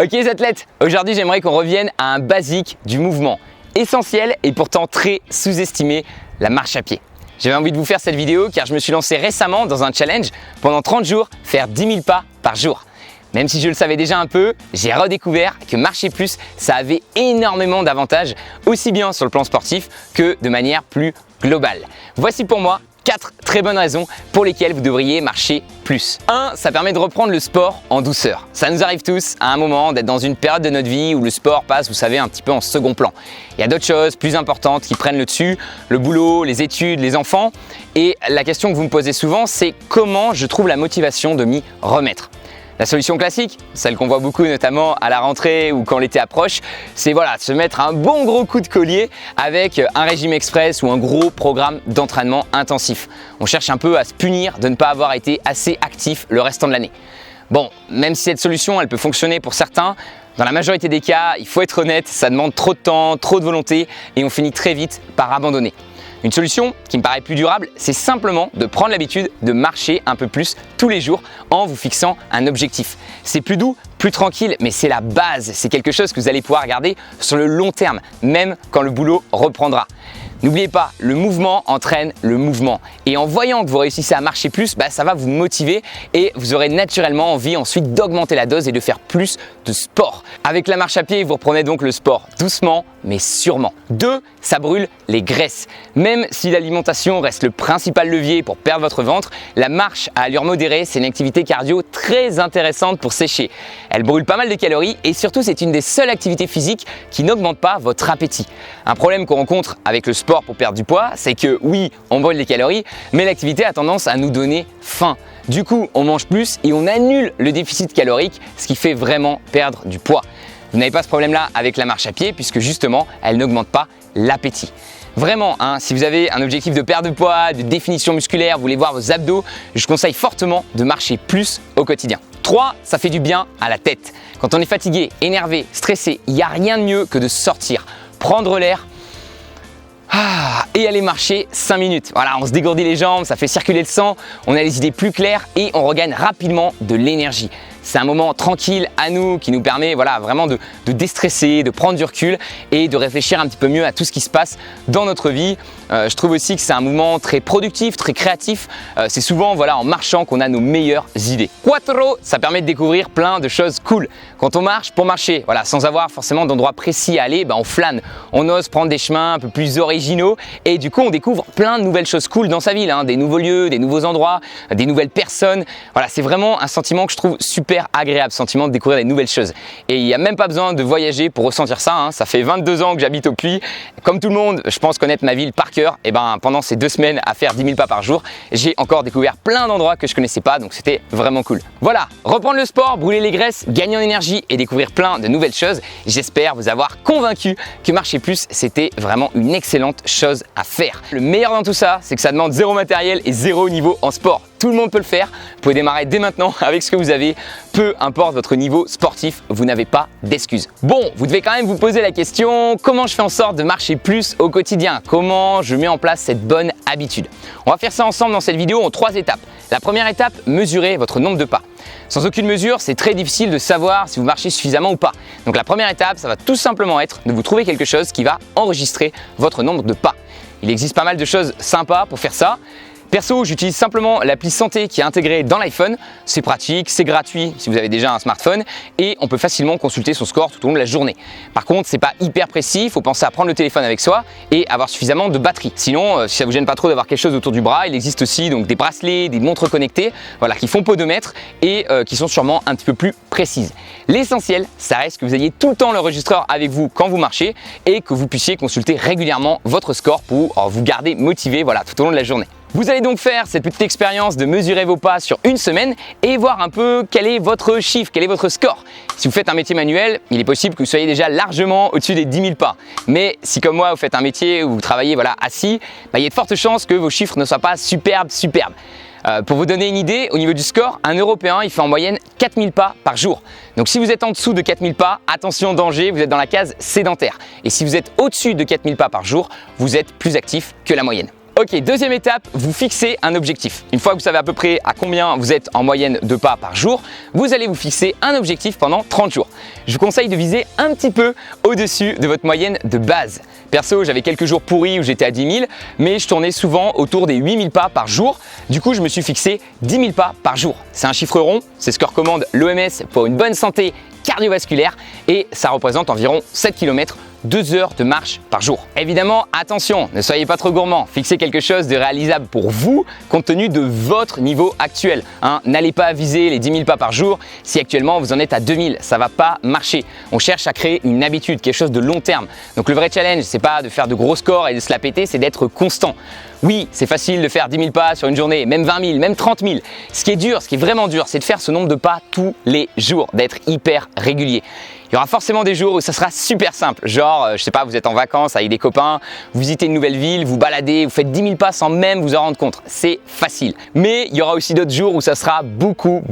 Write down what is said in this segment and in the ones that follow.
Ok les athlètes, aujourd'hui j'aimerais qu'on revienne à un basique du mouvement, essentiel et pourtant très sous-estimé, la marche à pied. J'avais envie de vous faire cette vidéo car je me suis lancé récemment dans un challenge pendant 30 jours, faire 10 000 pas par jour. Même si je le savais déjà un peu, j'ai redécouvert que marcher plus, ça avait énormément d'avantages, aussi bien sur le plan sportif que de manière plus globale. Voici pour moi 4 très bonnes raisons pour lesquelles vous devriez marcher plus. 1. Ça permet de reprendre le sport en douceur. Ça nous arrive tous à un moment d'être dans une période de notre vie où le sport passe, vous savez, un petit peu en second plan. Il y a d'autres choses plus importantes qui prennent le dessus, le boulot, les études, les enfants. Et la question que vous me posez souvent, c'est comment je trouve la motivation de m'y remettre. La solution classique, celle qu'on voit beaucoup notamment à la rentrée ou quand l'été approche, c'est voilà, se mettre un bon gros coup de collier avec un régime express ou un gros programme d'entraînement intensif. On cherche un peu à se punir de ne pas avoir été assez actif le restant de l'année. Bon, même si cette solution elle peut fonctionner pour certains, dans la majorité des cas, il faut être honnête, ça demande trop de temps, trop de volonté et on finit très vite par abandonner. Une solution qui me paraît plus durable, c'est simplement de prendre l'habitude de marcher un peu plus tous les jours en vous fixant un objectif. C'est plus doux, plus tranquille, mais c'est la base. C'est quelque chose que vous allez pouvoir garder sur le long terme, même quand le boulot reprendra. N'oubliez pas, le mouvement entraîne le mouvement. Et en voyant que vous réussissez à marcher plus, ça va vous motiver et vous aurez naturellement envie ensuite d'augmenter la dose et de faire plus de sport. Avec la marche à pied, vous reprenez donc le sport doucement mais sûrement. 2. Ça brûle les graisses. Même si l'alimentation reste le principal levier pour perdre votre ventre, la marche à allure modérée, c'est une activité cardio très intéressante pour sécher. Elle brûle pas mal de calories et surtout c'est une des seules activités physiques qui n'augmente pas votre appétit. Un problème qu'on rencontre avec le sport pour perdre du poids, c'est que oui, on brûle des calories, mais l'activité a tendance à nous donner faim. Du coup, on mange plus et on annule le déficit calorique, ce qui fait vraiment perdre du poids. Vous n'avez pas ce problème-là avec la marche à pied puisque justement, elle n'augmente pas l'appétit. Vraiment, si vous avez un objectif de perte de poids, de définition musculaire, vous voulez voir vos abdos, je conseille fortement de marcher plus au quotidien. 3. Ça fait du bien à la tête. Quand on est fatigué, énervé, stressé, il n'y a rien de mieux que de sortir, prendre l'air et aller marcher 5 minutes. Voilà, on se dégourdit les jambes, ça fait circuler le sang, on a les idées plus claires et on regagne rapidement de l'énergie. C'est un moment tranquille à nous qui nous permet vraiment de déstresser, de prendre du recul et de réfléchir un petit peu mieux à tout ce qui se passe dans notre vie. Je trouve aussi que c'est un moment très productif, très créatif. C'est souvent en marchant qu'on a nos meilleures idées. 4. Ça permet de découvrir plein de choses cool. Quand on marche pour marcher, sans avoir forcément d'endroit précis à aller, on flâne. On ose prendre des chemins un peu plus originaux et du coup on découvre plein de nouvelles choses cool dans sa ville, des nouveaux lieux, des nouveaux endroits, des nouvelles personnes. Voilà, c'est vraiment un sentiment que je trouve super agréable, sentiment de découvrir des nouvelles choses. Et il n'y a même pas besoin de voyager pour ressentir ça. Ça fait 22 ans que j'habite au Puy. Comme tout le monde, je pense connaître ma ville par cœur. Et pendant ces 2 semaines à faire 10 000 pas par jour, j'ai encore découvert plein d'endroits que je connaissais pas. Donc c'était vraiment cool. Voilà, reprendre le sport, brûler les graisses, gagner en énergie et découvrir plein de nouvelles choses. J'espère vous avoir convaincu que marcher plus, c'était vraiment une excellente chose à faire. Le meilleur dans tout ça, c'est que ça demande zéro matériel et zéro niveau en sport. Tout le monde peut le faire, vous pouvez démarrer dès maintenant avec ce que vous avez, peu importe votre niveau sportif, vous n'avez pas d'excuses. Bon, vous devez quand même vous poser la question, comment je fais en sorte de marcher plus au quotidien? Comment je mets en place cette bonne habitude? On va faire ça ensemble dans cette vidéo en 3 étapes. La première étape, mesurer votre nombre de pas. Sans aucune mesure, c'est très difficile de savoir si vous marchez suffisamment ou pas. Donc la première étape, ça va tout simplement être de vous trouver quelque chose qui va enregistrer votre nombre de pas. Il existe pas mal de choses sympas pour faire ça. Perso, j'utilise simplement l'appli Santé qui est intégrée dans l'iPhone. C'est pratique, c'est gratuit si vous avez déjà un smartphone et on peut facilement consulter son score tout au long de la journée. Par contre, c'est pas hyper précis, il faut penser à prendre le téléphone avec soi et avoir suffisamment de batterie. Sinon, si ça vous gêne pas trop d'avoir quelque chose autour du bras, il existe aussi donc des bracelets, des montres connectées, qui font podomètre et qui sont sûrement un petit peu plus précises. L'essentiel, ça reste que vous ayez tout le temps l'enregistreur avec vous quand vous marchez et que vous puissiez consulter régulièrement votre score pour vous garder motivé tout au long de la journée. Vous allez donc faire cette petite expérience de mesurer vos pas sur une semaine et voir un peu quel est votre chiffre, quel est votre score. Si vous faites un métier manuel, il est possible que vous soyez déjà largement au-dessus des 10 000 pas. Mais si comme moi, vous faites un métier où vous travaillez assis, il y a de fortes chances que vos chiffres ne soient pas superbes. Pour vous donner une idée, au niveau du score, un Européen, il fait en moyenne 4000 pas par jour. Donc si vous êtes en dessous de 4000 pas, attention danger, vous êtes dans la case sédentaire. Et si vous êtes au-dessus de 4000 pas par jour, vous êtes plus actif que la moyenne. Ok, deuxième étape, vous fixez un objectif. Une fois que vous savez à peu près à combien vous êtes en moyenne de pas par jour, vous allez vous fixer un objectif pendant 30 jours. Je vous conseille de viser un petit peu au-dessus de votre moyenne de base. Perso, j'avais quelques jours pourris où j'étais à 10 000, mais je tournais souvent autour des 8 000 pas par jour. Du coup, je me suis fixé 10 000 pas par jour. C'est un chiffre rond, c'est ce que recommande l'OMS pour une bonne santé cardiovasculaire et ça représente environ 7 km, 2 heures de marche par jour. Évidemment, attention, ne soyez pas trop gourmand, fixez quelque chose de réalisable pour vous compte tenu de votre niveau actuel. N'allez pas viser les 10 000 pas par jour si actuellement vous en êtes à 2 000, ça va pas marcher. On cherche à créer une habitude, quelque chose de long terme. Donc le vrai challenge, c'est pas de faire de gros scores et de se la péter, c'est d'être constant. Oui, c'est facile de faire 10 000 pas sur une journée, même 20 000, même 30 000. Ce qui est dur, ce qui est vraiment dur, c'est de faire ce nombre de pas tous les jours, d'être hyper régulier. Il y aura forcément des jours où ça sera super simple, genre, je sais pas, vous êtes en vacances avec des copains, vous visitez une nouvelle ville, vous baladez, vous faites 10 000 pas sans même vous en rendre compte. C'est facile. Mais il y aura aussi d'autres jours où ça sera beaucoup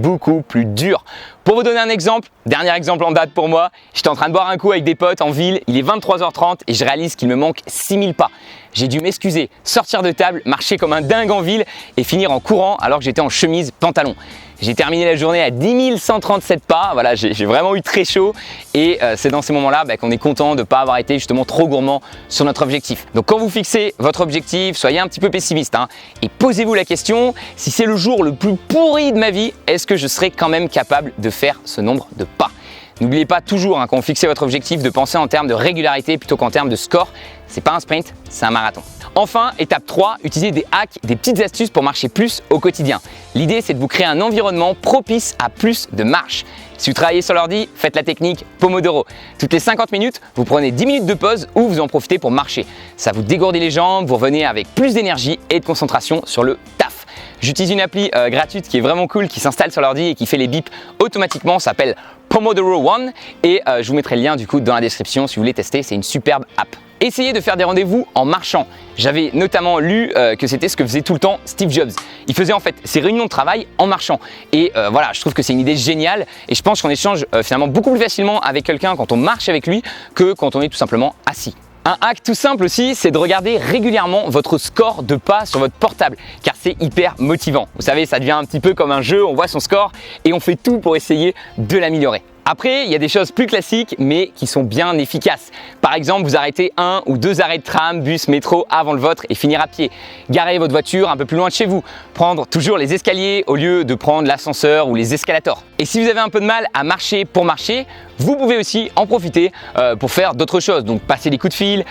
plus dur. Pour vous donner un exemple, dernier exemple en date pour moi, j'étais en train de boire un coup avec des potes en ville, il est 23h30 et je réalise qu'il me manque 6 000 pas. J'ai dû m'excuser, sortir de table, marcher comme un dingue en ville et finir en courant alors que j'étais en chemise pantalon. J'ai terminé la journée à 10 137 pas, voilà, j'ai vraiment eu très chaud et c'est dans ces moments-là qu'on est content de ne pas avoir été justement trop gourmand sur notre objectif. Donc quand vous fixez votre objectif, soyez un petit peu pessimiste et posez-vous la question, si c'est le jour le plus pourri de ma vie, est-ce que je serai quand même capable de faire ce nombre de pas? N'oubliez pas toujours quand vous fixez votre objectif de penser en termes de régularité plutôt qu'en termes de score. C'est pas un sprint, c'est un marathon. Enfin, étape 3, utilisez des hacks, des petites astuces pour marcher plus au quotidien. L'idée, c'est de vous créer un environnement propice à plus de marche. Si vous travaillez sur l'ordi, faites la technique Pomodoro. Toutes les 50 minutes, vous prenez 10 minutes de pause ou vous en profitez pour marcher. Ça vous dégourdit les jambes, vous revenez avec plus d'énergie et de concentration sur le taf. J'utilise une appli gratuite qui est vraiment cool, qui s'installe sur l'ordi et qui fait les bips automatiquement, ça s'appelle Pomodoro One et je vous mettrai le lien du coup dans la description si vous voulez tester, c'est une superbe app. Essayez de faire des rendez-vous en marchant. J'avais notamment lu que c'était ce que faisait tout le temps Steve Jobs. Il faisait en fait ses réunions de travail en marchant. Et voilà, je trouve que c'est une idée géniale et je pense qu'on échange finalement beaucoup plus facilement avec quelqu'un quand on marche avec lui que quand on est tout simplement assis. Un hack tout simple aussi, c'est de regarder régulièrement votre score de pas sur votre portable car c'est hyper motivant. Vous savez, ça devient un petit peu comme un jeu, on voit son score et on fait tout pour essayer de l'améliorer. Après, il y a des choses plus classiques mais qui sont bien efficaces. Par exemple, vous arrêtez 1 ou 2 arrêts de tram, bus, métro avant le vôtre et finir à pied. Garez votre voiture un peu plus loin de chez vous. Prendre toujours les escaliers au lieu de prendre l'ascenseur ou les escalators. Et si vous avez un peu de mal à marcher pour marcher, vous pouvez aussi en profiter pour faire d'autres choses. Donc passer des coups de fil,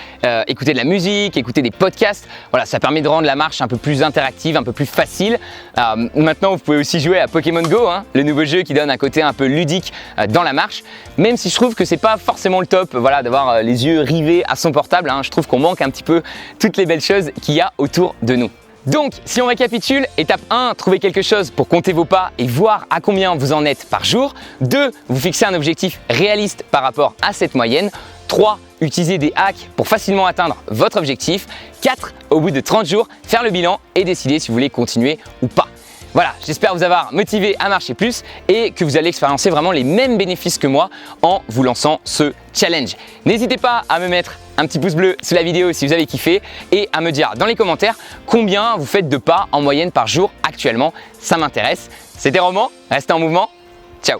écouter de la musique, écouter des podcasts. Voilà, ça permet de rendre la marche un peu plus interactive, un peu plus facile. Maintenant, vous pouvez aussi jouer à Pokémon Go, le nouveau jeu qui donne un côté un peu ludique dans la marche. Même si je trouve que c'est pas forcément le top, voilà, d'avoir les yeux rivés à son portable. Je trouve qu'on manque un petit peu toutes les belles choses qu'il y a autour de nous. Donc, si on récapitule, étape 1, trouver quelque chose pour compter vos pas et voir à combien vous en êtes par jour. 2, vous fixez un objectif réaliste par rapport à cette moyenne. 3, utiliser des hacks pour facilement atteindre votre objectif. 4, au bout de 30 jours, faire le bilan et décider si vous voulez continuer ou pas. Voilà, j'espère vous avoir motivé à marcher plus et que vous allez expérimenter vraiment les mêmes bénéfices que moi en vous lançant ce challenge. N'hésitez pas à me mettre un petit pouce bleu sous la vidéo si vous avez kiffé et à me dire dans les commentaires combien vous faites de pas en moyenne par jour actuellement. Ça m'intéresse. C'était Roman, restez en mouvement. Ciao.